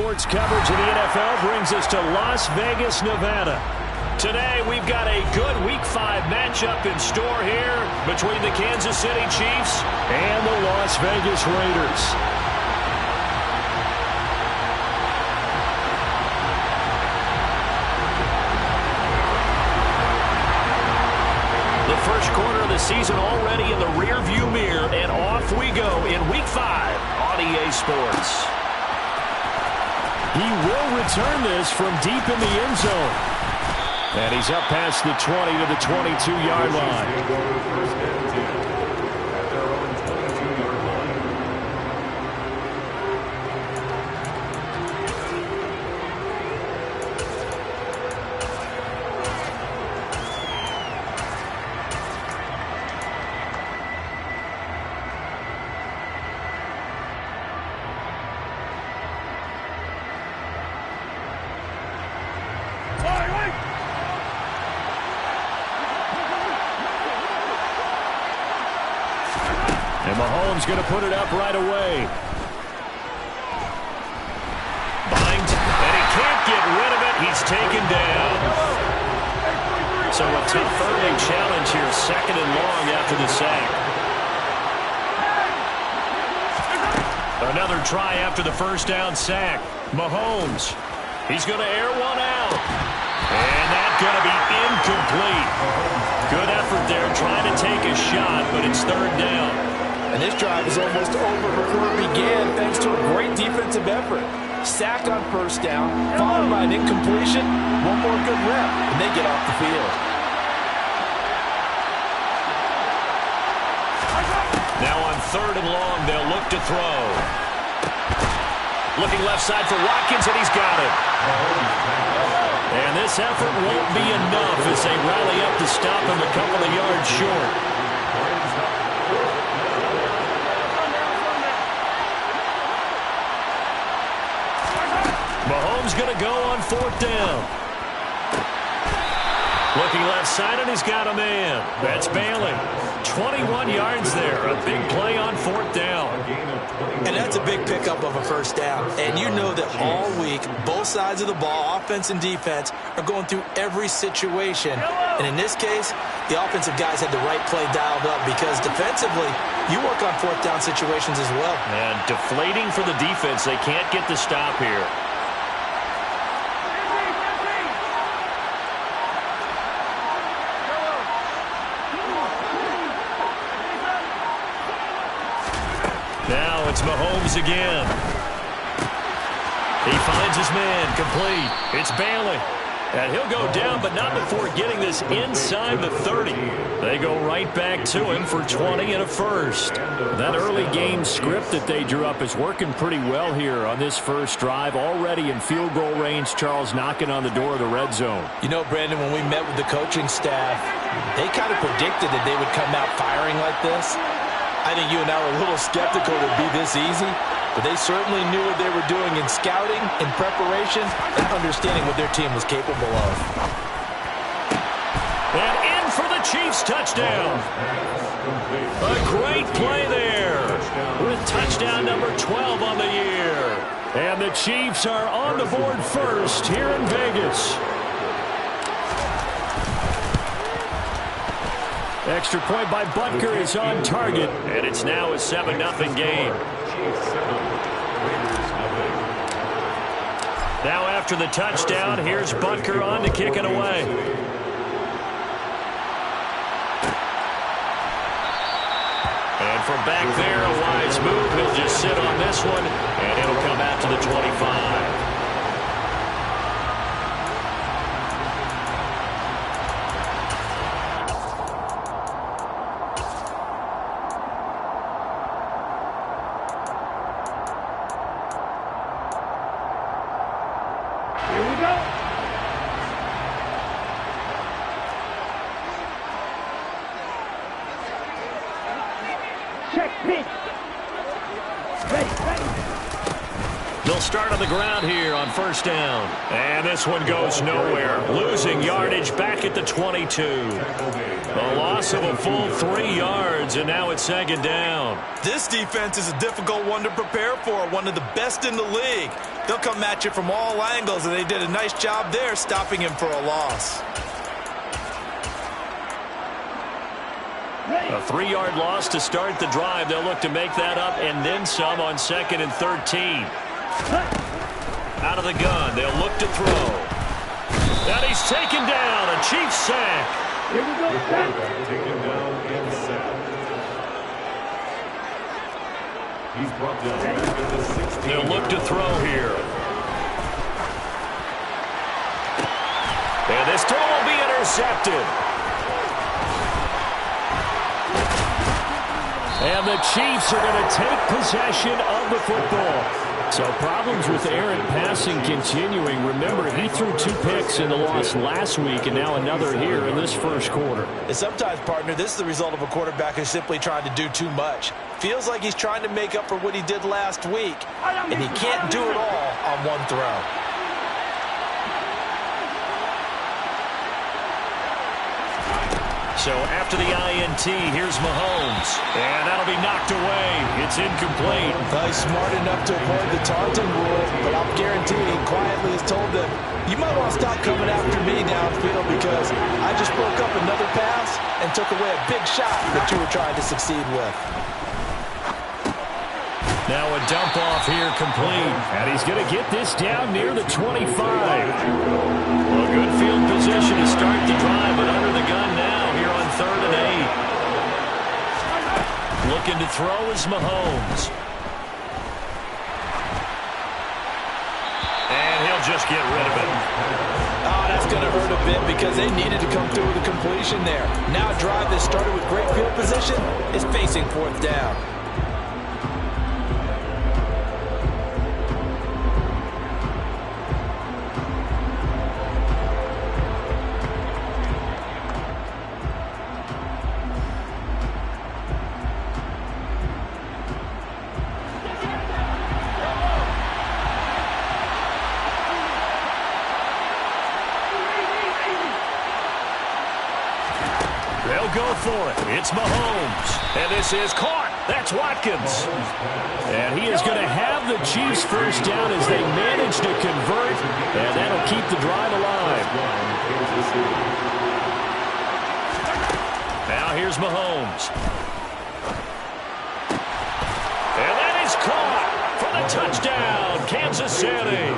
Sports coverage of the NFL brings us to Las Vegas, Nevada. Today, we've got a good Week 5 matchup in store here between the Kansas City Chiefs and the Las Vegas Raiders. The first quarter of the season already in the rearview mirror, and off we go in Week 5 on EA Sports. He will return this from deep in the end zone. And he's up past the 20 to the 22-yard line. And Mahomes going to put it up right away. Binds, and he can't get rid of it. He's taken down. So a tough early challenge here, second and long after the sack. Another try after the first down sack. Mahomes, he's going to air one out. And that's going to be incomplete. Good effort there trying to take a shot, but it's third down. And this drive is almost over before it began thanks to a great defensive effort. Sack on first down, followed by an incompletion. One more good rep, and they get off the field. Now on third and long, they'll look to throw. Looking left side for Watkins, and he's got it. And this effort won't be enough as they rally up to stop him a couple of yards short. Mahomes going to go on fourth down. Looking left side, and he's got a man. That's Bailey. 21 yards there. A big play on fourth down. And that's a big pickup of a first down. And you know that all week, both sides of the ball, offense and defense, are going through every situation. And in this case, the offensive guys had the right play dialed up because defensively, you work on fourth down situations as well. And deflating for the defense. They can't get the stop here. Now it's Mahomes again. He finds his man, complete. It's Bailey. And he'll go down, but not before getting this inside the 30. They go right back to him for 20 and a first. That early game script that they drew up is working pretty well here on this first drive. Already in field goal range, Charles knocking on the door of the red zone. You know, Brandon, when we met with the coaching staff, they kind of predicted that they would come out firing like this. I think you and I were a little skeptical it would be this easy, but they certainly knew what they were doing in scouting, in preparation, and understanding what their team was capable of. And in for the Chiefs touchdown. A great play there with touchdown number 12 on the year. And the Chiefs are on the board first here in Vegas. Extra point by Butker is on target, and it's now a 7-0 game. Now after the touchdown, here's Butker on to kick it away. And from back there, a wise move. He'll just sit on this one, and it'll come out to the 25. They'll They'll start on the ground here on first down. And this one goes nowhere. Losing yardage back at the 22. A loss of a full 3 yards, and now it's second down. This defense is a difficult one to prepare for, one of the best in the league. They'll come at you from all angles, and they did a nice job there stopping him for a loss. A 3-yard loss to start the drive. They'll look to make that up and then some on 2nd and 13. Out of the gun, they'll look to throw. And he's taken down, a Chiefs sack. Here we go, taken down and sacked. He's brought down back at the 16. They'll look to throw here. And this throw will be intercepted. And the Chiefs are going to take possession of the football. So problems with errant passing continuing. Remember, he threw 2 picks in the loss last week and now another here in this first quarter. And sometimes, partner, this is the result of a quarterback who's simply trying to do too much. Feels like he's trying to make up for what he did last week, and he can't do it all on one throw. So after the INT, here's Mahomes. And that'll be knocked away. It's incomplete. Well, he's smart enough to avoid the taunting rule, but I'll guarantee he quietly has told them, you might want to stop coming after me downfield because I just broke up another pass and took away a big shot that you were trying to succeed with. Now a dump off here complete. And he's going to get this down near the 25. Well, good field position to start the drive, but under the gun now here on 3rd and 8. Looking to throw is Mahomes. And he'll just get rid of it. Oh, that's going to hurt a bit because they needed to come through with a completion there. Now a drive that started with great field position is facing 4th down. Go for it. It's Mahomes. And this is caught. That's Watkins. And he is going to have the Chiefs first down as they manage to convert. And that'll keep the drive alive. Now here's Mahomes. And that is caught for the touchdown. Kansas City.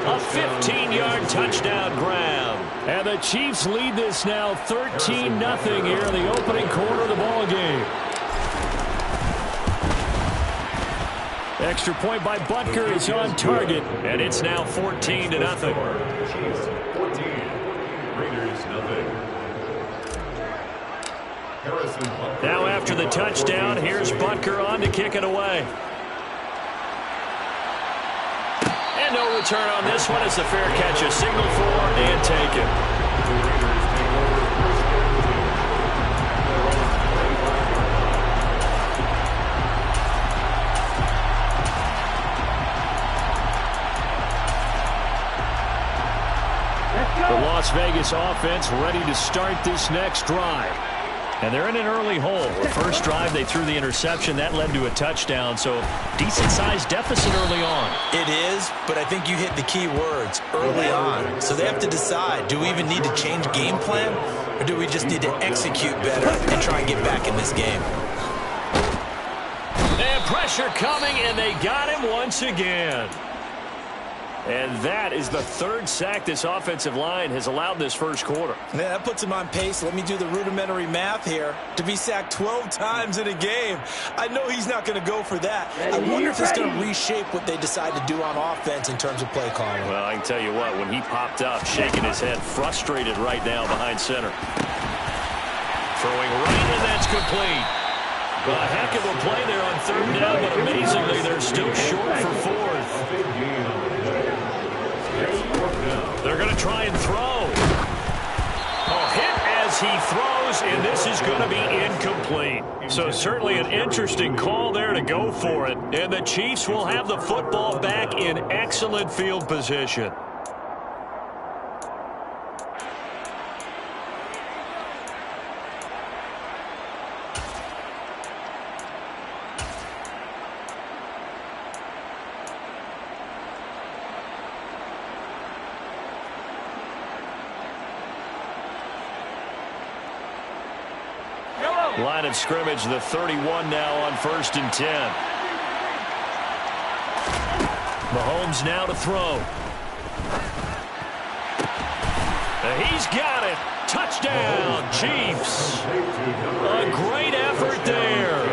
A 15-yard touchdown grab. And the Chiefs lead this now 13-0 here in the opening quarter of the ball game. Extra point by Butker is on target, and it's now 14-0. Chiefs 14, Raiders 0. Now after the touchdown, here's Butker on to kick it away. And no return on this one as the fair catch is signaled for and taken. The Las Vegas offense ready to start this next drive. And they're in an early hole. The first drive, they threw the interception. That led to a touchdown, so decent-sized deficit early on. It is, but I think you hit the key words, early on. So they have to decide, do we even need to change game plan, or do we just need to execute better and try and get back in this game? And pressure coming, and they got him once again. And that is the 3rd sack this offensive line has allowed this first quarter. Yeah, that puts him on pace. Let me do the rudimentary math here. To be sacked 12 times in a game, I know he's not going to go for that. I wonder if it's going to reshape what they decide to do on offense in terms of play calling. Well, I can tell you what, when he popped up, shaking his head, frustrated right now behind center. Throwing right, and that's complete. A heck of a play there on 3rd down, but amazingly, they're still short for 4th. They're going to try and throw. Oh, hit as he throws, and this is going to be incomplete. So certainly an interesting call there to go for it. And the Chiefs will have the football back in excellent field position. Line of scrimmage, the 31 now on 1st and 10. Mahomes now to throw. He's got it. Touchdown, Chiefs. A great effort there.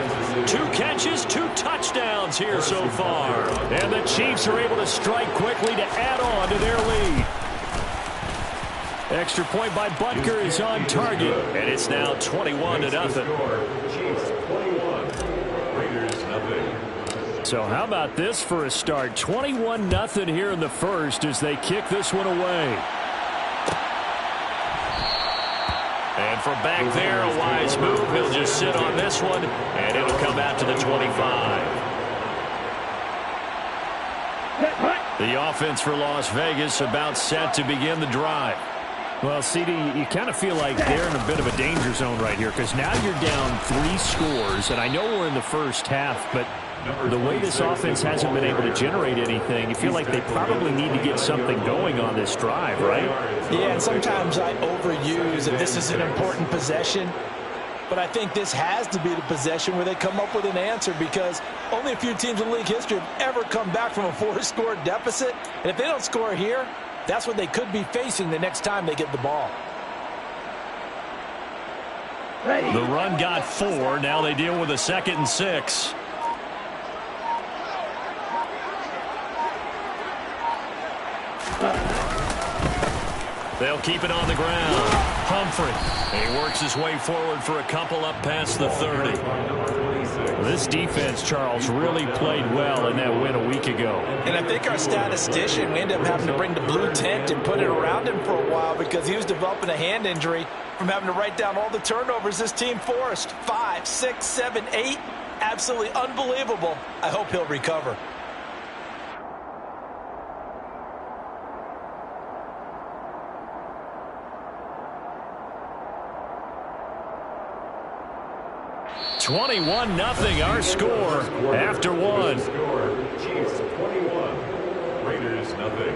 2 catches, 2 touchdowns here so far. And the Chiefs are able to strike quickly to add on to their lead. Extra point by Butker is on target, and it's now 21-0. Chiefs 21, Raiders nothing. So how about this for a start? 21-0 here in the first as they kick this one away. And from back there, a wise move. He'll just sit on this one, and it'll come out to the 25. The offense for Las Vegas about set to begin the drive. Well, CD, you kind of feel like they're in a bit of a danger zone right here because now you're down 3 scores, and I know we're in the first half, but the way this offense hasn't been able to generate anything, you feel like they probably need to get something going on this drive, right? Yeah, and sometimes I overuse if this is an important possession, but I think this has to be the possession where they come up with an answer because only a few teams in league history have ever come back from a 4-score deficit, and if they don't score here, that's what they could be facing the next time they get the ball. The run got 4. Now they deal with a 2nd and 6. They'll keep it on the ground. Humphrey. He works his way forward for a couple up past the 30. This defense, Charles, really played well in that win a week ago. And I think our statistician, we ended up having to bring the blue tent and put it around him for a while because he was developing a hand injury from having to write down all the turnovers this team forced. 5, 6, 7, 8. Absolutely unbelievable. I hope he'll recover. $21-0 our score after 1. Chiefs 21, Raiders nothing.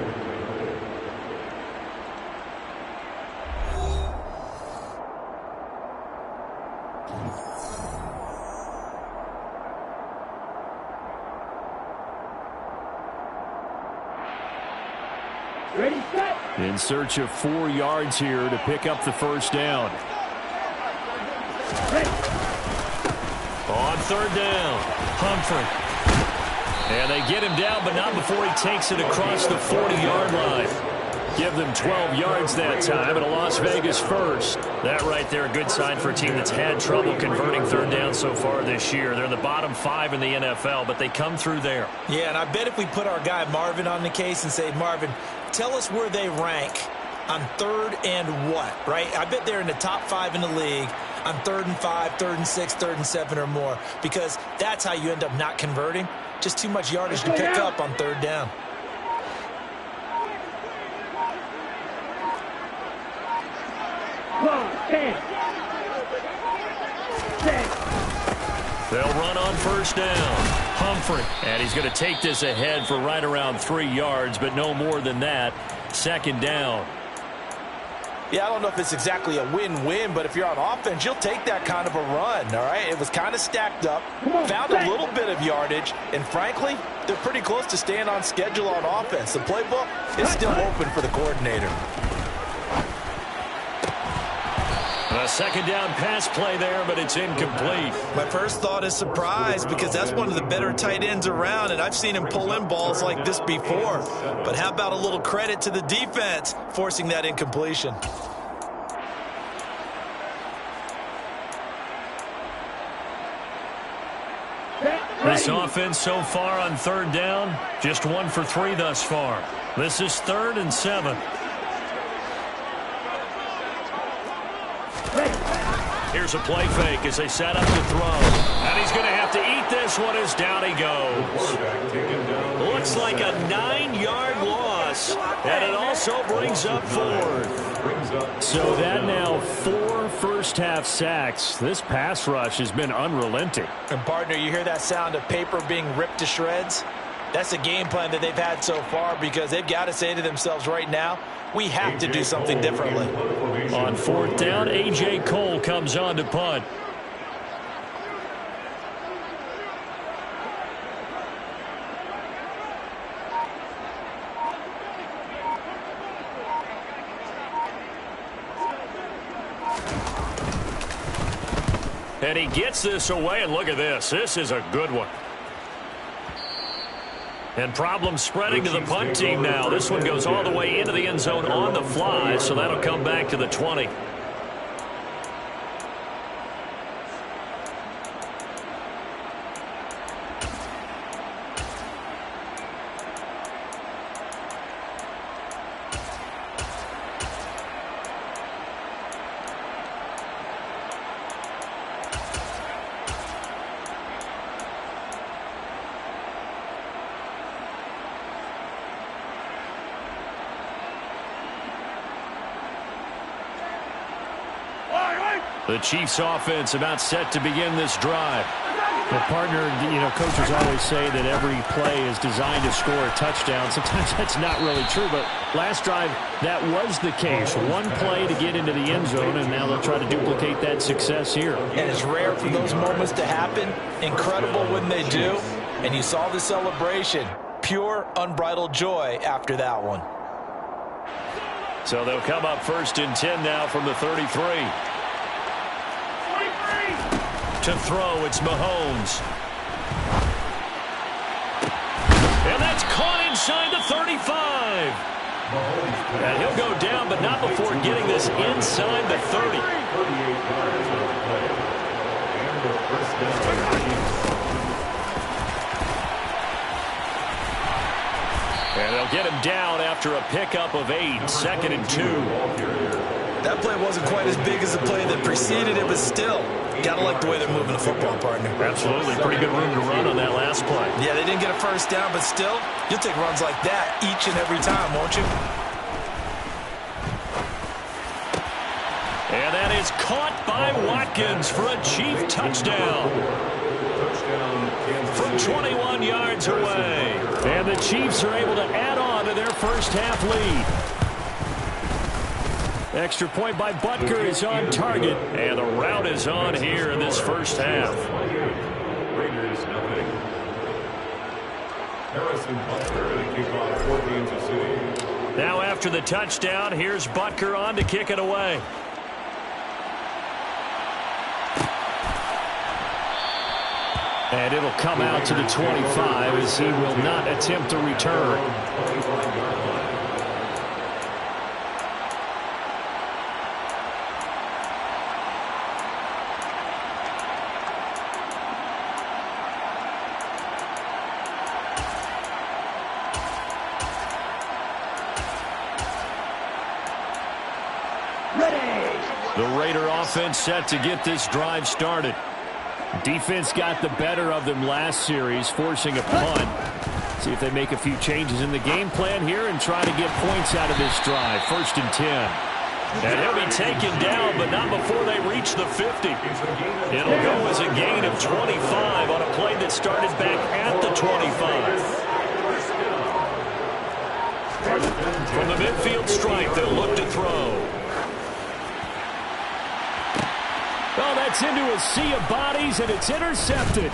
Ready, set. In search of 4 yards here to pick up the first down. Ready. On 3rd down, Humphrey. And they get him down, but not before he takes it across the 40-yard line. Give them 12 yards that time, and a Las Vegas first. That right there, a good sign for a team that's had trouble converting 3rd down so far this year. They're in the bottom 5 in the NFL, but they come through there. Yeah, and I bet if we put our guy Marvin on the case and say, Marvin, tell us where they rank on 3rd and what, right? I bet they're in the top 5 in the league on 3rd and 5, 3rd and 6, 3rd and 7 or more, because that's how you end up not converting. Just too much yardage to pick up on 3rd down. They'll run on 1st down. Humphrey. And he's going to take this ahead for right around 3 yards, but no more than that. 2nd down. Yeah, I don't know if it's exactly a win-win, but if you're on offense, you'll take that kind of a run, all right? It was kind of stacked up, found a little bit of yardage, and frankly, they're pretty close to staying on schedule on offense. The playbook is still open for the coordinator. A 2nd down pass play there, but it's incomplete. My first thought is surprise because that's one of the better tight ends around, and I've seen him pull in balls like this before. But how about a little credit to the defense forcing that incompletion? This offense so far on 3rd down, just 1 for 3 thus far. This is 3rd and 7. Ready. Here's a play fake as they set up to throw. And he's going to have to eat this one as down he goes. Looks like a 9-yard loss. And it also brings up 4th. So that now 4 first-half sacks. This pass rush has been unrelenting. And, partner, you hear that sound of paper being ripped to shreds? That's the game plan that they've had so far because they've got to say to themselves right now, we have to do something differently. On 4th down, A.J. Cole comes on to punt. And he gets this away, and look at this. This is a good one. And problems spreading to the punt team now. This one goes all the way into the end zone on the fly, so that'll come back to the 20. The Chiefs offense about set to begin this drive. Well, partner, coaches always say that every play is designed to score a touchdown. Sometimes that's not really true, but last drive, that was the case. One play to get into the end zone, and now they'll try to duplicate that success here. And it's rare for those moments to happen. Incredible when they do. And you saw the celebration. Pure, unbridled joy after that one. So they'll come up 1st and 10 now from the 33. To throw, it's Mahomes. And that's caught inside the 35. And he'll go down, but not before getting this inside the 30. And they'll get him down after a pickup of 8, 2nd and 2. That play wasn't quite as big as the play that preceded it, but still, got to like the way they're moving the football, partner. Absolutely. Pretty good room to run on that last play. Yeah, they didn't get a first down, but still, you'll take runs like that each and every time, won't you? And that is caught by Watkins for a Chief touchdown. From 21 yards away. And the Chiefs are able to add on to their first-half lead. Extra point by Butker is on target. And the route is on here in this first half. Raiders, nothing. Harrison Butker to kick off for Kansas City. Now after the touchdown, here's Butker on to kick it away. And it'll come out to the 25 as he will not attempt to return. The Raider offense set to get this drive started. Defense got the better of them last series, forcing a punt. See if they make a few changes in the game plan here and try to get points out of this drive. 1st and 10. And he'll be taken down, but not before they reach the 50. It'll go as a gain of 25 on a play that started back at the 25. From the midfield stripe, they'll look to throw. Oh, that's into a sea of bodies, and it's intercepted.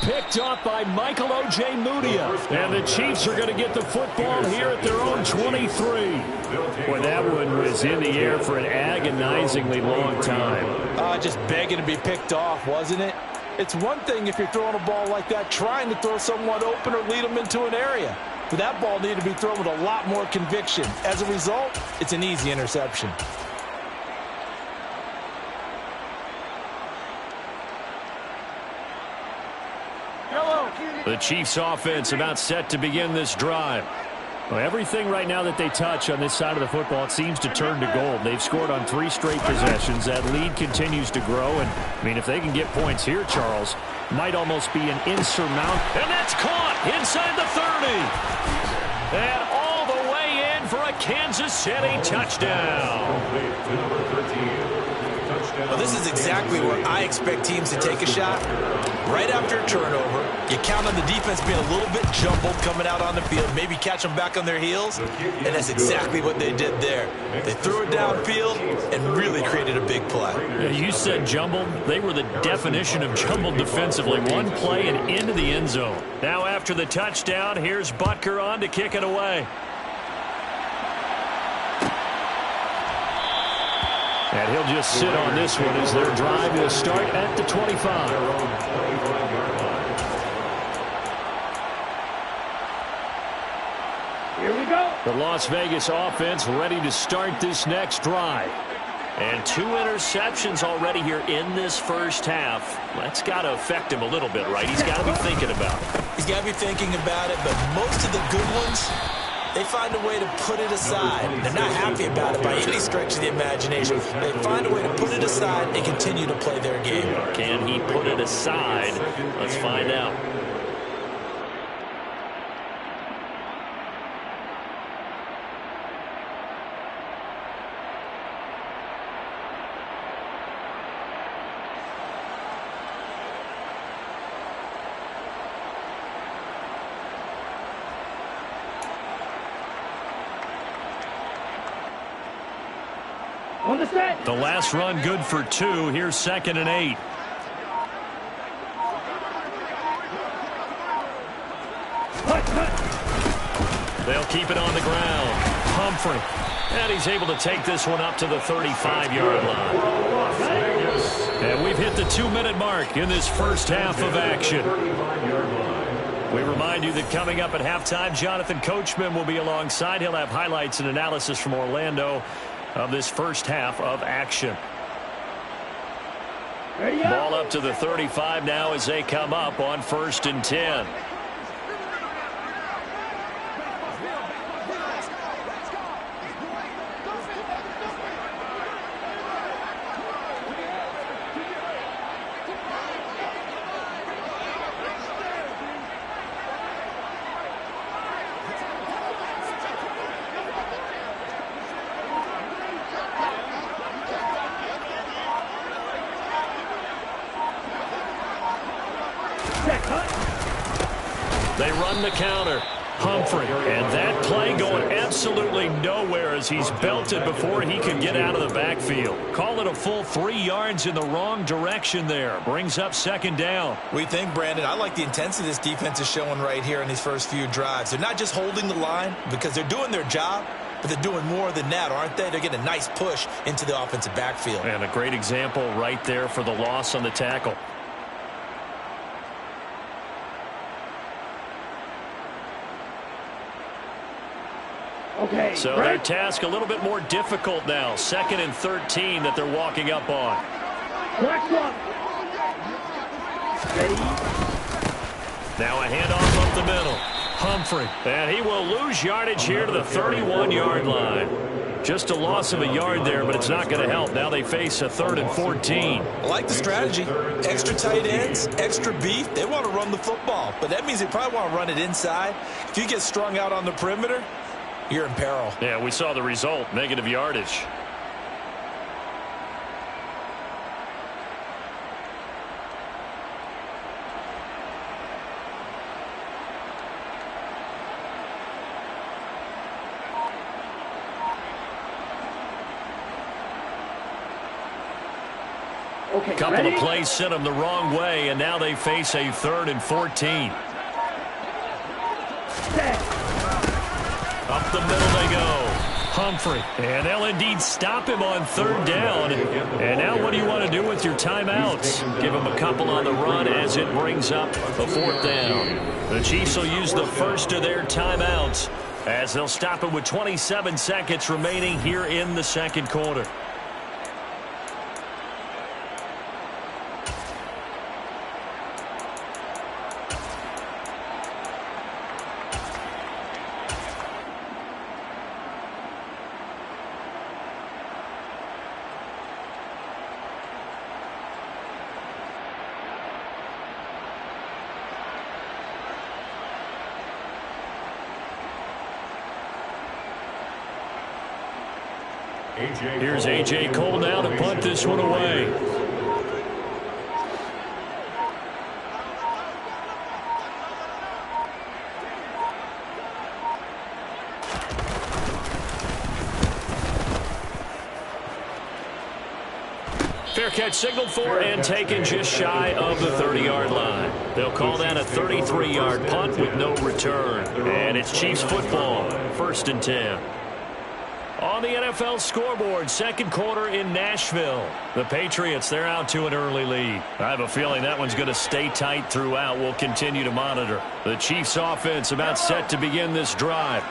Picked off by Michael O.J. Mudia. And the Chiefs are going to get the football here at their own 23. Boy, that one was in the air for an agonizingly long time. Just begging to be picked off, wasn't it? It's one thing if you're throwing a ball like that, trying to throw someone open or lead them into an area. But that ball needed to be thrown with a lot more conviction. As a result, it's an easy interception. The Chiefs offense about set to begin this drive. Well, everything right now that they touch on this side of the football, it seems to turn to gold. They've scored on 3 straight possessions. That lead continues to grow. And, I mean, if they can get points here, Charles, might almost be an insurmountable. And that's caught inside the 30. And all the way in for a Kansas City touchdown. Well, this is exactly where I expect teams to take a shot. Right after a turnover, you count on the defense being a little bit jumbled coming out on the field, maybe catch them back on their heels, and that's exactly what they did there. They threw it downfield and really created a big play. Yeah, you said jumbled. They were the definition of jumbled defensively. One play and into the end zone. Now after the touchdown, here's Butker on to kick it away. And he'll just sit on this one as their drive will start at the 25. Here we go. The Las Vegas offense ready to start this next drive. And 2 interceptions already here in this first half. That's got to affect him a little bit, right? He's got to be thinking about it. He's got to be thinking about it, but most of the good ones, they find a way to put it aside. They're not happy about it by any stretch of the imagination. They find a way to put it aside and continue to play their game. Can he put it aside? Let's find out. On the set. The last run good for 2. Here's 2nd and 8. They'll keep it on the ground. Humphrey. And he's able to take this one up to the 35-yard line. And we've hit the 2-minute mark in this first half of action. We remind you that coming up at halftime, Jonathan Coachman will be alongside. He'll have highlights and analysis from Orlando of this first half of action. Ball up to the 35 now as they come up on 1st and 10. They run the counter. Humphrey. And that play going absolutely nowhere as he's belted before he can get out of the backfield. Call it a full 3 yards in the wrong direction there. Brings up 2nd down. We think, Brandon, I like the intensity this defense is showing right here in these first few drives. They're not just holding the line because they're doing their job, but they're doing more than that, aren't they? They're getting a nice push into the offensive backfield. And a great example right there for the loss on the tackle. Okay. So their task a little bit more difficult now. 2nd and 13 that they're walking up on. Correct one. Ready. Now a handoff up the middle. Humphrey. And he will lose yardage here to the 31-yard line. Just a loss of a yard there, but it's not going to help. Now they face a 3rd and 14. I like the strategy. Extra tight ends, extra beef. They want to run the football, but that means they probably want to run it inside. If you get strung out on the perimeter, you're in peril. Yeah, we saw the result. Negative yardage. Okay. Couple Ready? of plays sent them the wrong way, and now they face a 3rd and 14. Set. Up the middle they go. Humphrey. And they'll indeed stop him on 3rd down. And now what do you want to do with your timeouts? Give him a couple on the run as it brings up a 4th down. The Chiefs will use the first of their timeouts as they'll stop him with 27 seconds remaining here in the 2nd quarter. Here's A.J. Cole now to punt this one away. Fair catch signaled for and taken just shy of the 30-yard line. They'll call that a 33-yard punt with no return. And it's Chiefs football, 1st and 10. On the NFL scoreboard, second quarter in Nashville. The Patriots, they're out to an early lead. I have a feeling that one's going to stay tight throughout. We'll continue to monitor. The Chiefs offense about set to begin this drive.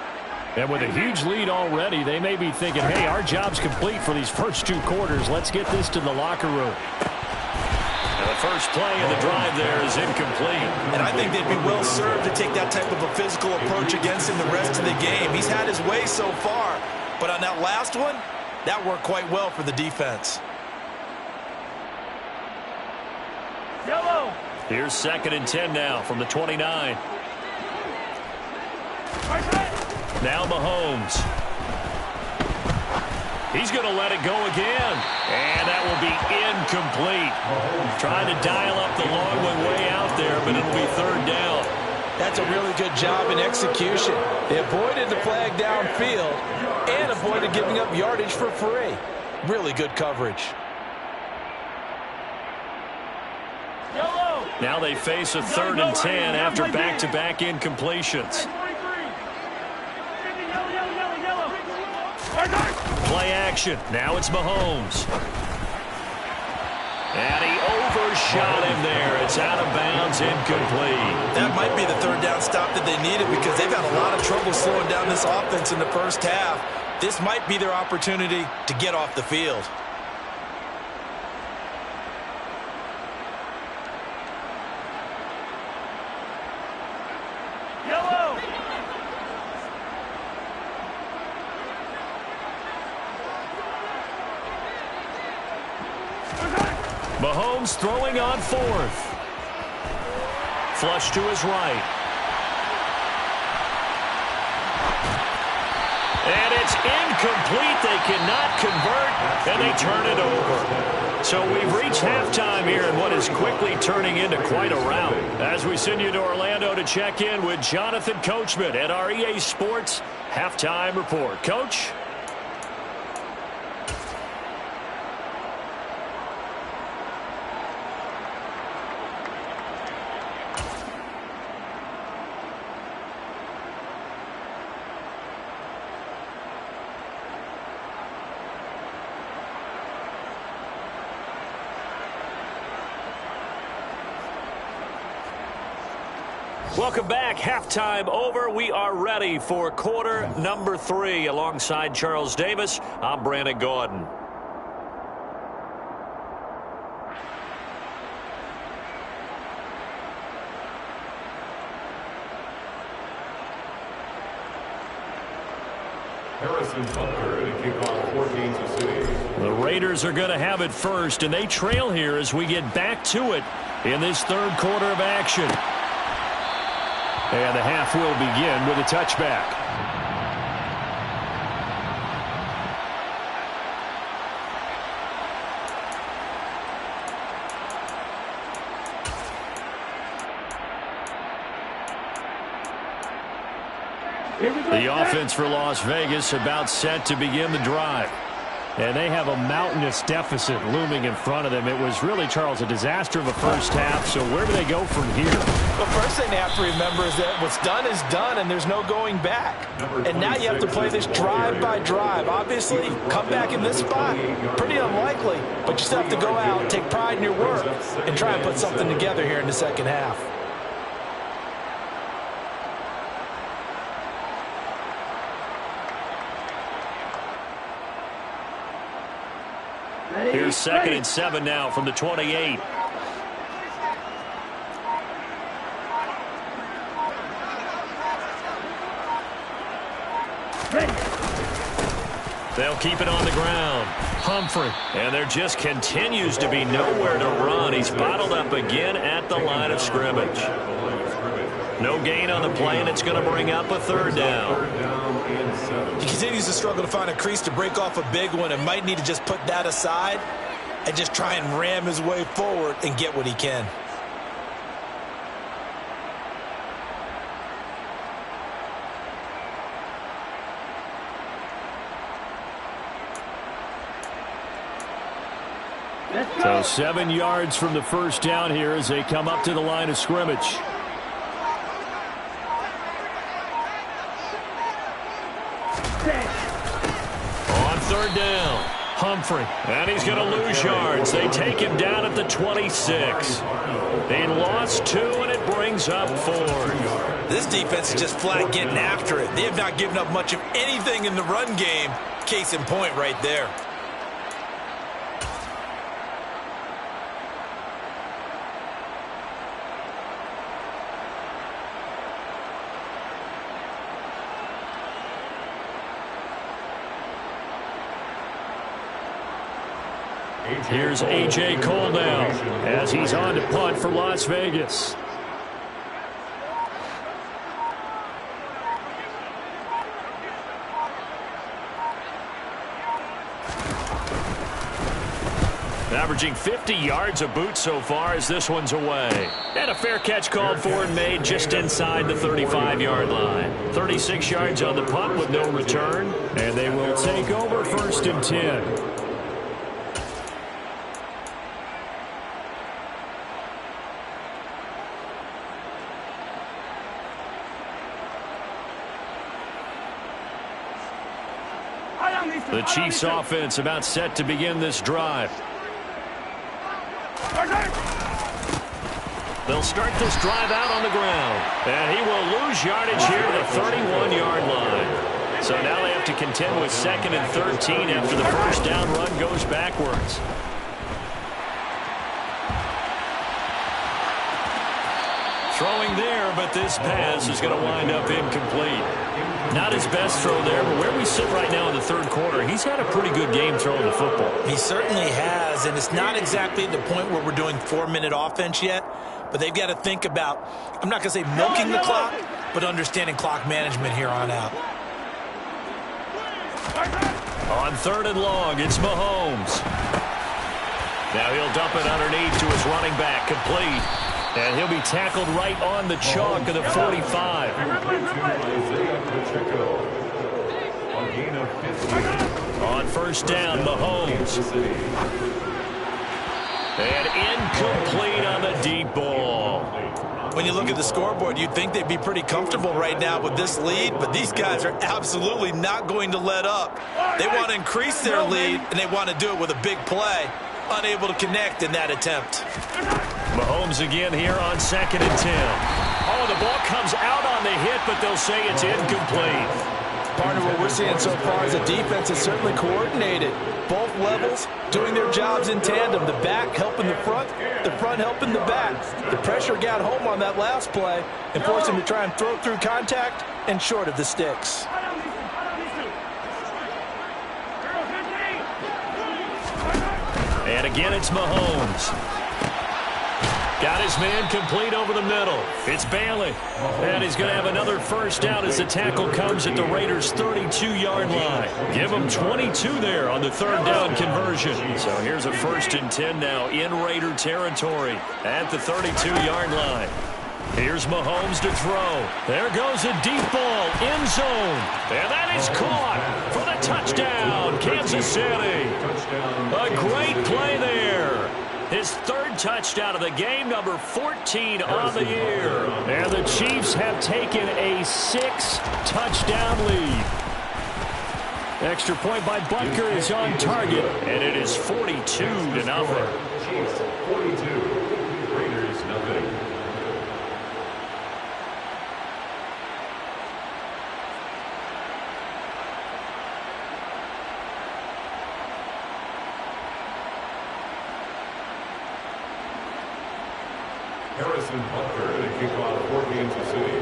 And with a huge lead already, they may be thinking, hey, our job's complete for these first 2 quarters. Let's get this to the locker room. And the first play of the drive there is incomplete. And I think they'd be well served to take that type of a physical approach against him the rest of the game. He's had his way so far, but on that last one, that worked quite well for the defense. Yellow. Here's 2nd and 10 now from the 29. Now Mahomes. He's going to let it go again. And that will be incomplete. Trying to dial up the long one way out there, but it'll be 3rd down. That's a really good job in execution. They avoided the flag downfield and avoided giving up yardage for free. Really good coverage. Yellow. Now they face a 3rd and 10 after back-to-back incompletions. Play action. Now it's Mahomes. And he overshot him there. It's out of bounds, incomplete. That might be the 3rd down stop that they needed because they've had a lot of trouble slowing down this offense in the first half. This might be their opportunity to get off the field. Mahomes throwing on 4th. Flush to his right. And it's incomplete. They cannot convert, and they turn it over. So we've reached halftime here in what is quickly turning into quite a rout. As we send you to Orlando to check in with Jonathan Coachman at our EA Sports Halftime Report. Coach? Welcome back. Halftime over. We are ready for quarter number 3. Alongside Charles Davis, I'm Brandon Gordon. Harrison Butker to kick off for Kansas City. The Raiders are going to have it first, and they trail here as we get back to it in this 3rd quarter of action. And the half will begin with a touchback. The offense for Las Vegas about set to begin the drive. And they have a mountainous deficit looming in front of them. It was really, Charles, a disaster of a first half. So where do they go from here? The first thing they have to remember is that what's done is done, and there's no going back. And now you have to play this drive by drive. Obviously, come back in this spot, pretty unlikely. But you still have to go out, take pride in your work, and try and put something together here in the second half. Here's 2nd and 7 now from the 28. They'll keep it on the ground. Humphrey. And there just continues to be nowhere to run. He's bottled up again at the line of scrimmage. No gain on the play, and it's going to bring up a 3rd down. and 7. He continues to struggle to find a crease to break off a big one and might need to just put that aside and just try and ram his way forward and get what he can. So 7 yards from the first down here as they come up to the line of scrimmage. On third down, Humphrey. And he's going to lose yards. They take him down at the 26. They lost 2, and it brings up 4. This defense is just flat getting after it. They have not given up much of anything in the run game. Case in point right there. Here's A.J. Cole now as he's on to punt for Las Vegas. Averaging 50 yards a boot so far as this one's away. And a fair catch called for and made just inside the 35-yard line. 36 yards on the punt with no return. And they will take over 1st and 10. The Chiefs offense about set to begin this drive. They'll start this drive out on the ground. And he will lose yardage here at the 31-yard line. So now they have to contend with 2nd and 13 after the first down run goes backwards. Throwing there, but this pass is going to wind up incomplete. Not his best throw there, but where we sit right now in the 3rd quarter, he's had a pretty good game throwing the football. He certainly has, and it's not exactly the point where we're doing 4-minute offense yet, but they've got to think about, I'm not going to say milking the clock, but understanding clock management here on out. On 3rd and long, it's Mahomes. Now he'll dump it underneath to his running back, complete. And he'll be tackled right on the chalk of the 45. On 1st down, Mahomes. And incomplete on the deep ball. When you look at the scoreboard, you'd think they'd be pretty comfortable right now with this lead, but these guys are absolutely not going to let up. They want to increase their lead, and they want to do it with a big play. Unable to connect in that attempt. Mahomes again here on 2nd and 10. Oh, the ball comes out on the hit, but they'll say it's incomplete. Partner, what we're seeing so far is the defense is certainly coordinated. Both levels doing their jobs in tandem. The back helping the front helping the back. The pressure got home on that last play and forced him to try and throw through contact and short of the sticks. And again, it's Mahomes. Got his man complete over the middle. It's Bailey. And he's going to have another first down as the tackle comes at the Raiders' 32-yard line. Give him 22 there on the 3rd down conversion. So here's a 1st and 10 now in Raider territory at the 32-yard line. Here's Mahomes to throw. There goes a deep ball, end zone. And that is caught for the touchdown, Kansas City. A great play there. His 3rd touchdown of the game, number 14 on the year. And the Chiefs have taken a 6-touchdown lead. Extra point by Butker is on target, and it is 42-0. Chiefs 42, Raiders nothing. Harrison Butker to kick off for Kansas City.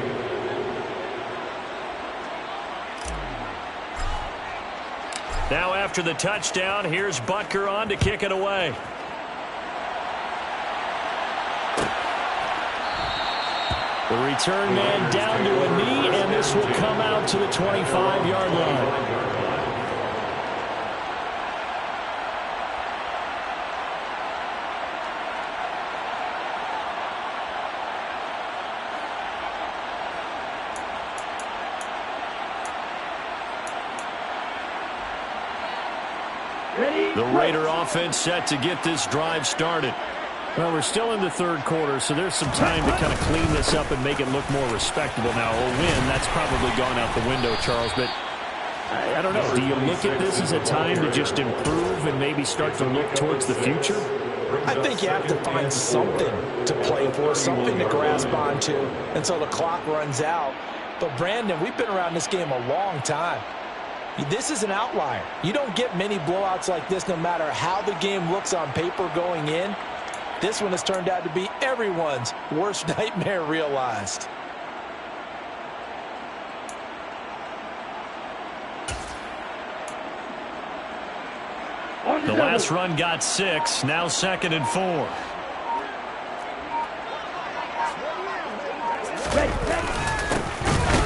Now after the touchdown, here's Butker on to kick it away. The return man down to a knee, and this will come out to the 25-yard line. The Raider offense set to get this drive started. Well, we're still in the third quarter, so there's some time to kind of clean this up and make it look more respectable. Now, a win, that's probably gone out the window, Charles, but I don't know. Do you look at this as a time to just improve and maybe start to look towards the future? I think you have to find something to play for, something to grasp onto until the clock runs out. But, Brandon, we've been around this game a long time. This is an outlier. You don't get many blowouts like this no matter how the game looks on paper going in. This one has turned out to be everyone's worst nightmare realized. The last run got 6, now 2nd and 4.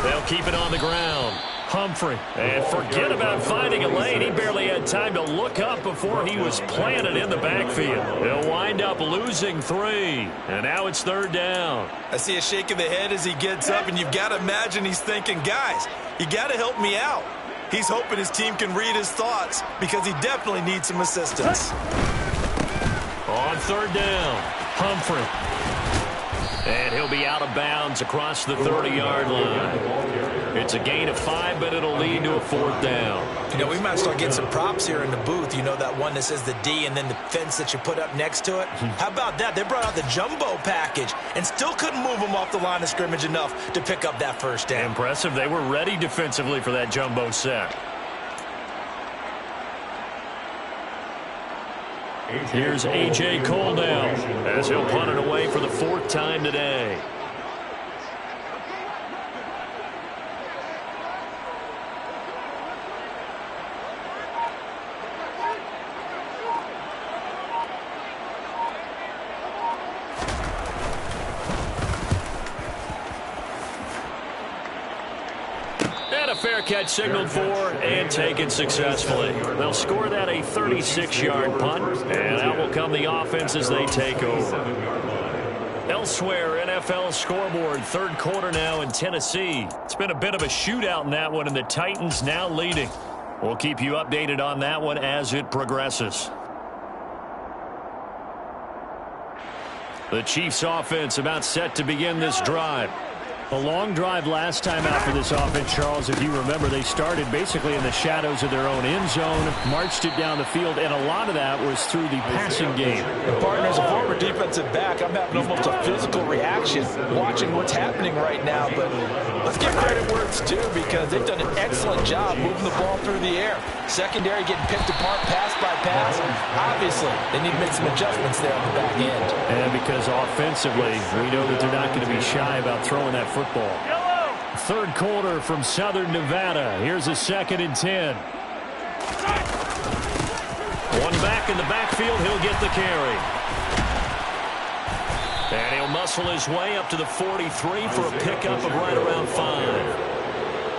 They'll keep it on the ground. Humphrey, and forget about finding a lane. He barely had time to look up before he was planted in the backfield. He'll wind up losing 3, and now it's 3rd down. I see a shake of the head as he gets up, and you've got to imagine he's thinking, guys, you got to help me out. He's hoping his team can read his thoughts because he definitely needs some assistance. On 3rd down, Humphrey. And he'll be out of bounds across the 30-yard line. It's a gain of 5, but it'll lead to a 4th down. You know, we might start getting some props here in the booth. You know, that one that says the D and then the fence that you put up next to it? How about that? They brought out the jumbo package and still couldn't move them off the line of scrimmage enough to pick up that 1st down. Impressive. They were ready defensively for that jumbo set. Here's A.J. Cole now as he'll punt it away for the 4th time today. Fair catch signaled for and taken successfully. They'll score that a 36-yard punt, and out will come the offense as they take over. Elsewhere, NFL scoreboard, 3rd quarter now in Tennessee. It's been a bit of a shootout in that one, and the Titans now leading. We'll keep you updated on that one as it progresses. The Chiefs offense about set to begin this drive. A long drive last time out for this offense, Charles. If you remember, they started basically in the shadows of their own end zone, marched it down the field, and a lot of that was through the passing game. And partner, as a former defensive back, I'm having almost a physical reaction watching what's happening right now. But let's give credit where it's due because they've done an excellent job moving the ball through the air. Secondary getting picked apart pass by pass. Obviously, they need to make some adjustments there on the back end. And because offensively, we know that they're not going to be shy about throwing that football. 3rd quarter from Southern Nevada. Here's a 2nd and 10. One back in the backfield. He'll get the carry. And he'll muscle his way up to the 43 for a pickup of right around 5.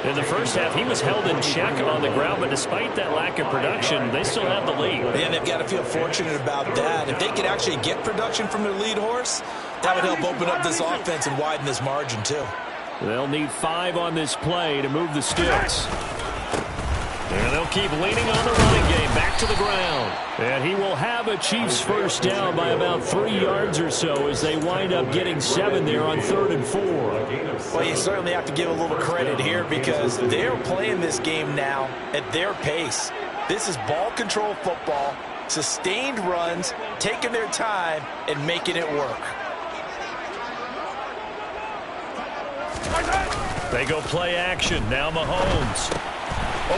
In the first half, he was held in check on the ground, but despite that lack of production, they still have the lead. And they've got to feel fortunate about that. If they could actually get production from their lead horse, that would help open up this offense and widen this margin, too. They'll need 5 on this play to move the sticks. And they'll keep leaning on the running game. Back to the ground. And he will have a Chiefs 1st down by about 3 yards or so as they wind up getting 7 there on 3rd and 4. Well, you certainly have to give a little credit here because they're playing this game now at their pace. This is ball control football, sustained runs, taking their time, and making it work. They go play action. Now Mahomes.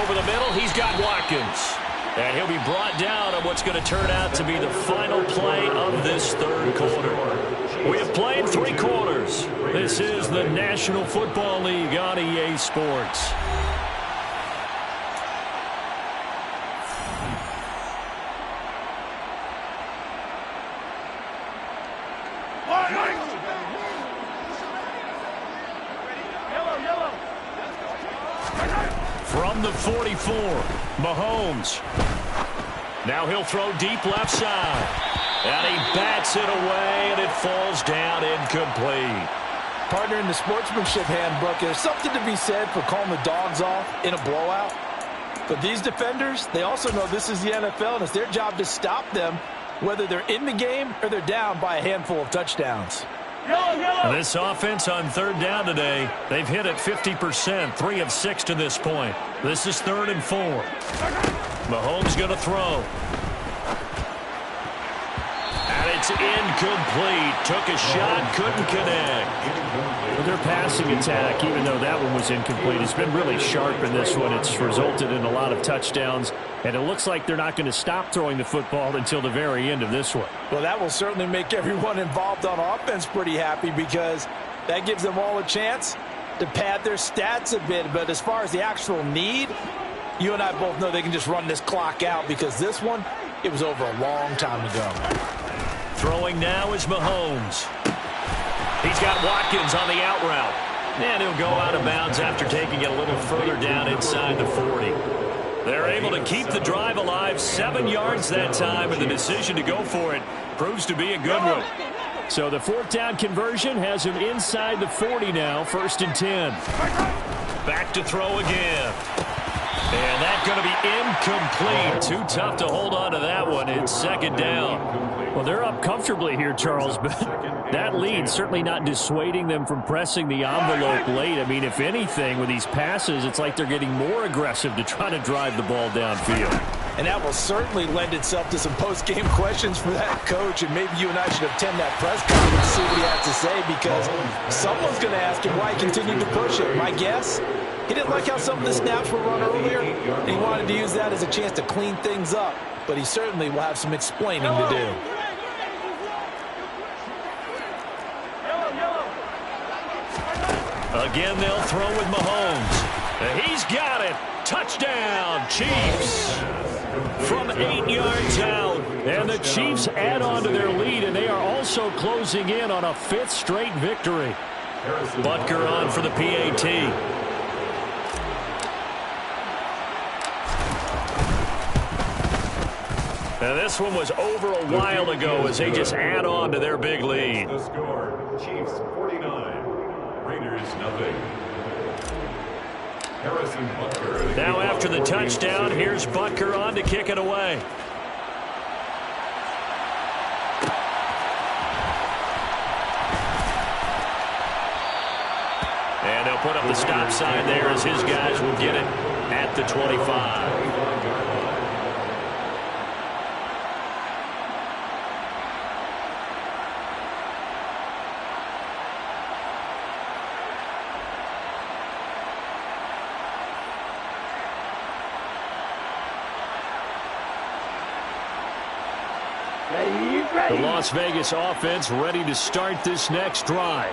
Over the middle, he's got Watkins. And he'll be brought down on what's going to turn out to be the final play of this 3rd quarter. We have played 3 quarters. This is the National Football League on EA Sports. the 44. Mahomes. Now he'll throw deep left side. And he bats it away, and it falls down incomplete. Partner, in the sportsmanship handbook, there's something to be said for calling the dogs off in a blowout. But these defenders, they also know this is the NFL, and it's their job to stop them, whether they're in the game or they're down by a handful of touchdowns. This offense on third down today, they've hit it 50%, 3 of 6 to this point. This is 3rd and 4. Mahomes going to throw. And it's incomplete. Took a shot, couldn't connect. Well, their passing attack, even though that one was incomplete, has been really sharp in this one. It's resulted in a lot of touchdowns, and it looks like they're not going to stop throwing the football until the very end of this one. Well, that will certainly make everyone involved on offense pretty happy, because that gives them all a chance to pad their stats a bit. But as far as the actual need, you and I both know they can just run this clock out, because this one, it was over a long time ago. Throwing now is Mahomes. He's got Watkins on the out route. And he'll go out of bounds after taking it a little further down inside the 40. They're able to keep the drive alive, 7 yards that time, and the decision to go for it proves to be a good one. So the 4th down conversion has him inside the 40 now, 1st and 10. Back to throw again. And that's going to be incomplete. Too tough to hold on to that one. It's 2nd down. Well, they're up comfortably here, Charles, but that lead certainly not dissuading them from pressing the envelope late. I mean, if anything, with these passes, it's like they're getting more aggressive to try to drive the ball downfield. And that will certainly lend itself to some post-game questions for that coach, and maybe you and I should attend that press conference and see what he has to say, because someone's going to ask him why he continued to push it. My guess, he didn't like how some of the snaps were run earlier, and he wanted to use that as a chance to clean things up, but he certainly will have some explaining to do. Again, they'll throw with Mahomes. He's got it. Touchdown, Chiefs. From 8 yards out. And the Chiefs add on to their lead, and they are also closing in on a 5th straight victory. Butker on for the PAT. And this one was over a while ago as they just add on to their big lead. The score, Chiefs 49, Raiders nothing. Harrison Butker. Now after the touchdown, here's Butker on to kick it away. And they'll put up the stop sign there as his guys will get it at the 25. The Las Vegas offense ready to start this next drive.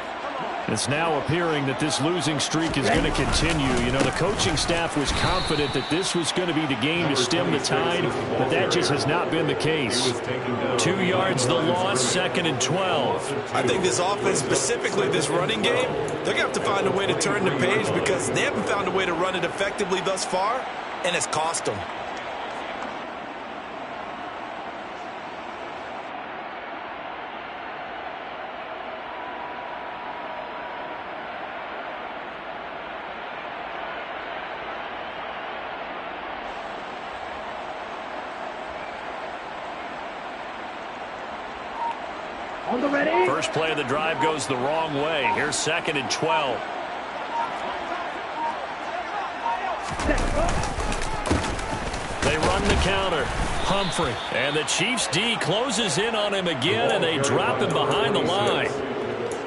It's now appearing that this losing streak is going to continue. You know, the coaching staff was confident that this was going to be the game to stem the tide, but that just has not been the case. 2 yards the loss, 2nd and 12. I think this offense, specifically this running game, they're going to have to find a way to turn the page, because they haven't found a way to run it effectively thus far, and it's cost them. First play of the drive goes the wrong way. Here's 2nd and 12. They run the counter. Humphrey. And the Chiefs D closes in on him again, and they drop him behind the line.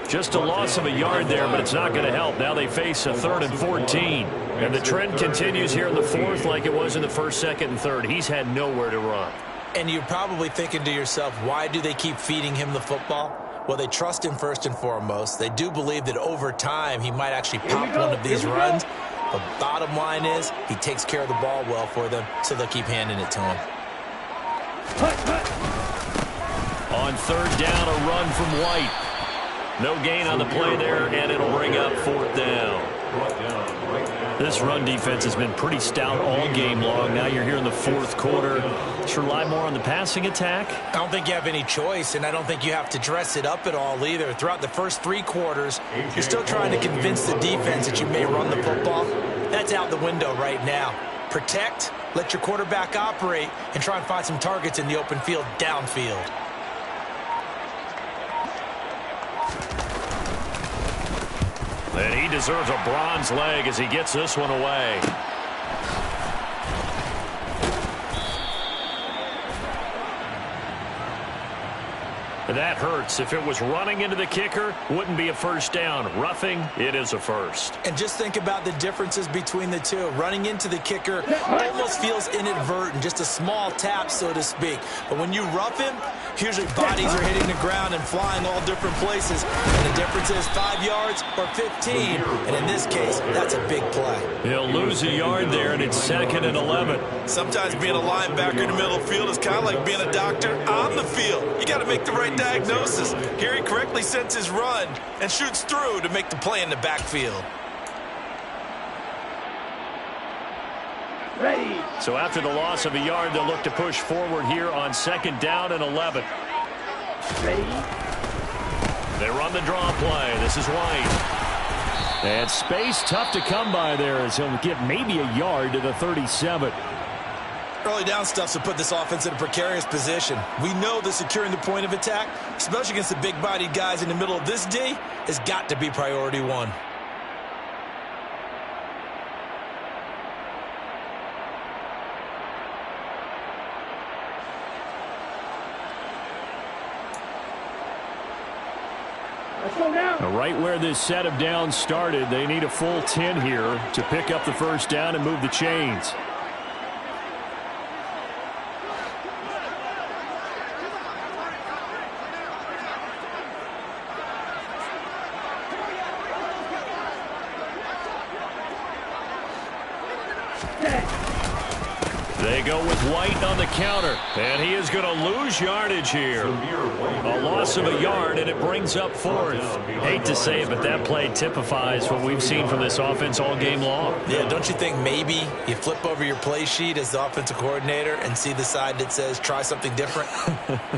Just a loss of a yard there, but it's not going to help. Now they face a 3rd and 14. And the trend continues here in the 4th like it was in the 1st, 2nd, and 3rd. He's had nowhere to run. And you're probably thinking to yourself, why do they keep feeding him the football? Well, they trust him first and foremost. They do believe that over time he might actually pop one of these runs. But bottom line is he takes care of the ball well for them, so they'll keep handing it to him. On 3rd down, a run from White. No gain on the play there, and it'll bring up 4th down. This run defense has been pretty stout all game long. Now you're here in the fourth quarter. Should rely more on the passing attack? I don't think you have any choice, and I don't think you have to dress it up at all either. Throughout the first 3 quarters, you're still trying to convince the defense that you may run the football. That's out the window right now. Protect, let your quarterback operate, and try and find some targets in the open field downfield. And he deserves a bronze leg as he gets this one away. That hurts. If it was running into the kicker, wouldn't be a first down. Roughing, it is a first. And just think about the differences between the two. Running into the kicker almost feels inadvertent, just a small tap, so to speak. But when you rough him, usually bodies are hitting the ground and flying all different places. And the difference is 5 yards or 15. And in this case, that's a big play. He'll lose a yard there, and it's 2nd and 11. Sometimes being a linebacker in the middle of the field is kind of like being a doctor on the field. You got to make the right diagnosis. Here he correctly sets his run and shoots through to make the play in the backfield. Ready. So after the loss of a yard, they'll look to push forward here on 2nd down and 11. Ready. They run the draw play. This is White. And space tough to come by there as he'll get maybe a yard to the 37. Early down stuff's to put this offense in a precarious position. We know that securing the point of attack, especially against the big-bodied guys in the middle of this D, has got to be priority one. Let's go now. Right where this set of downs started, they need a full 10 here to pick up the first down and move the chains. They go with White on the counter, and he is going to lose yardage here. A loss of a yard, and it brings up 4th. Hate to say it, but that play typifies what we've seen from this offense all game long. Yeah, don't you think maybe you flip over your play sheet as the offensive coordinator and see the side that says try something different?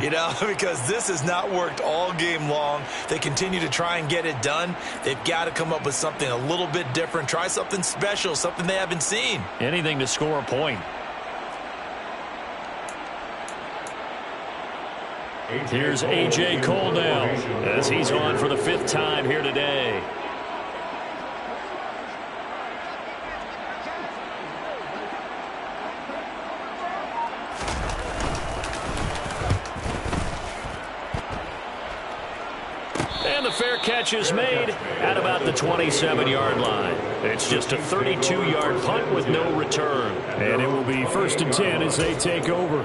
You know, because this has not worked all game long. They continue to try and get it done. They've got to come up with something a little bit different. Try something special, something they haven't seen. Anything to score a point. Here's A.J. Cole now as he's on for the 5th time here today. And the fair catch is made at about the 27-yard line. It's just a 32-yard punt with no return. And it will be 1st and 10 as they take over.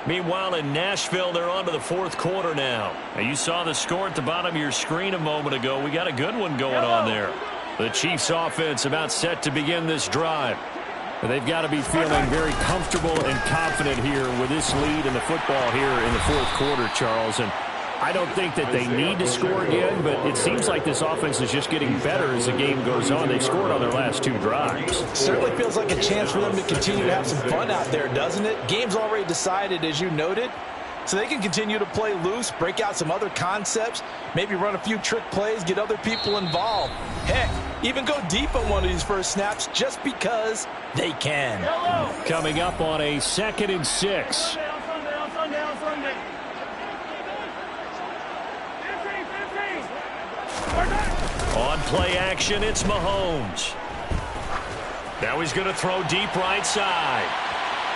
Meanwhile, in Nashville, they're on to the 4th quarter now. And you saw the score at the bottom of your screen a moment ago. We got a good one going on there. The Chiefs offense about set to begin this drive. They've got to be feeling very comfortable and confident here with this lead in the football here in the 4th quarter, Charles. And I don't think that they need to score again, but it seems like this offense is just getting better as the game goes on. They've scored on their last 2 drives. Certainly feels like a chance for them to continue to have some fun out there, doesn't it? Game's already decided, as you noted, so they can continue to play loose, break out some other concepts, maybe run a few trick plays, get other people involved. Heck, even go deep on one of these first snaps just because they can. Coming up on a 2nd and 6. Sunday. On play action, it's Mahomes. Now he's going to throw deep right side.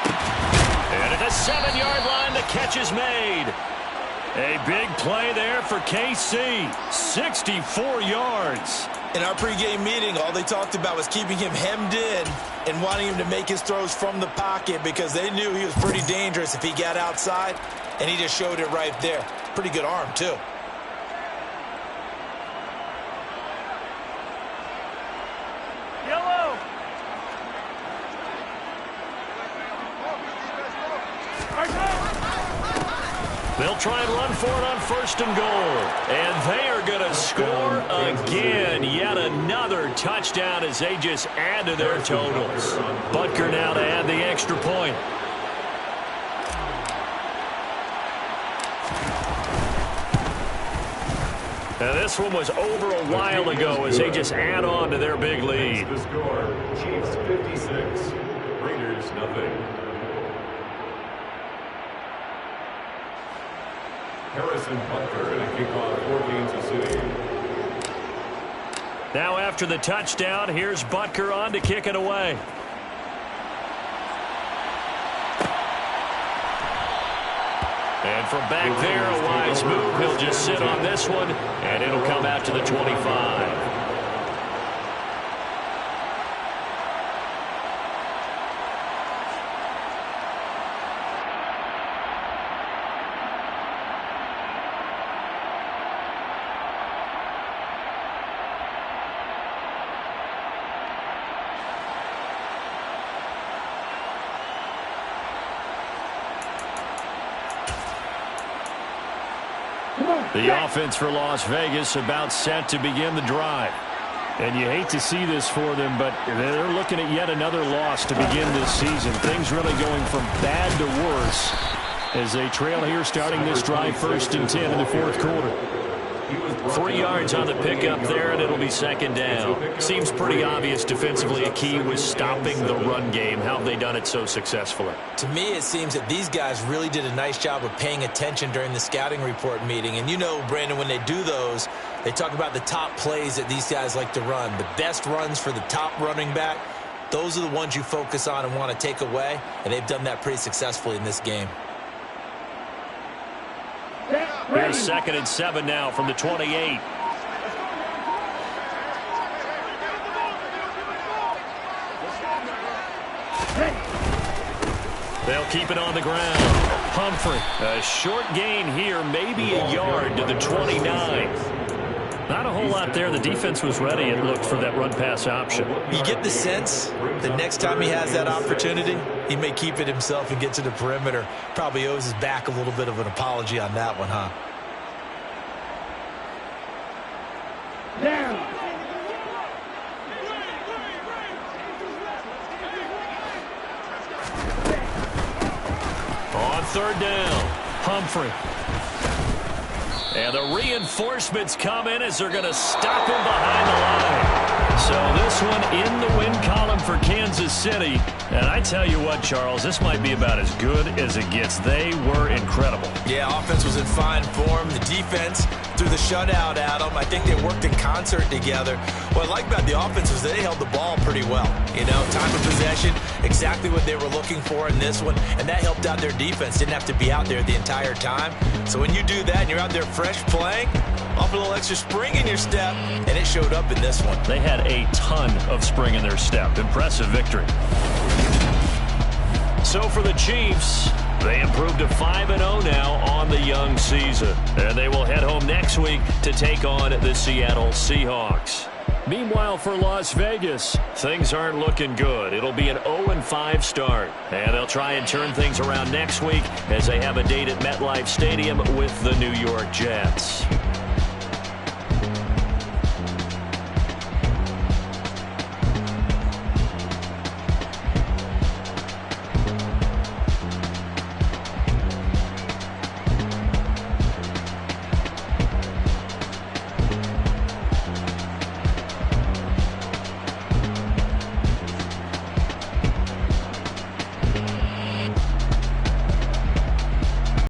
And at the 7-yard line, the catch is made. A big play there for KC. 64 yards. In our pregame meeting, all they talked about was keeping him hemmed in and wanting him to make his throws from the pocket because they knew he was pretty dangerous if he got outside, and he just showed it right there. Pretty good arm, too. They'll try and run for it on 1st and goal. And they are going to score again. Yet another touchdown as they just add to their totals. Butker now to add the extra point. Now this one was over a while ago as they just add on to their big lead. The score, Chiefs 56, Raiders nothing. Harrison Butker in a kickoff for Kansas City. Now after the touchdown, here's Butker on to kick it away. And from back there, a wise move. He'll just sit on this one, and it'll come out to the 25. The offense for Las Vegas about set to begin the drive. And you hate to see this for them, but they're looking at yet another loss to begin this season. Things really going from bad to worse as they trail here starting this drive 1st and 10 in the 4th quarter. 3 yards on the pickup there, and it'll be 2nd down. Seems pretty obvious defensively a key was stopping the run game. How have they done it so successfully? To me, it seems that these guys really did a nice job of paying attention during the scouting report meeting. And you know, Brandon, when they do those, they talk about the top plays that these guys like to run. The best runs for the top running back, those are the ones you focus on and want to take away. And they've done that pretty successfully in this game. Here's 2nd and 7 now from the 28. They'll keep it on the ground. Humphrey, a short gain here, maybe a yard to the 29. Not a whole lot there. The defense was ready and looked for that run-pass option. You get the sense the next time he has that opportunity, he may keep it himself and get to the perimeter. Probably owes his back a little bit of an apology on that one, huh? Down. On 3rd down, Humphrey. And the reinforcements come in as they're going to stop him behind the line. So this one in the win column for Kansas City. And I tell you what, Charles, this might be about as good as it gets. They were incredible. Yeah, offense was in fine form. The defense threw the shutout at them. I think they worked in concert together. What I like about the offense was they held the ball pretty well. You know, time of possession, exactly what they were looking for in this one. And that helped out their defense. Didn't have to be out there the entire time. So when you do that and you're out there fresh playing, off a little extra spring in your step, and it showed up in this one. They had a ton of spring in their step. Impressive victory. So for the Chiefs, they improved to 5-0 now on the young season. And they will head home next week to take on the Seattle Seahawks. Meanwhile, for Las Vegas, things aren't looking good. It'll be an 0-5 start. And they'll try and turn things around next week as they have a date at MetLife Stadium with the New York Jets.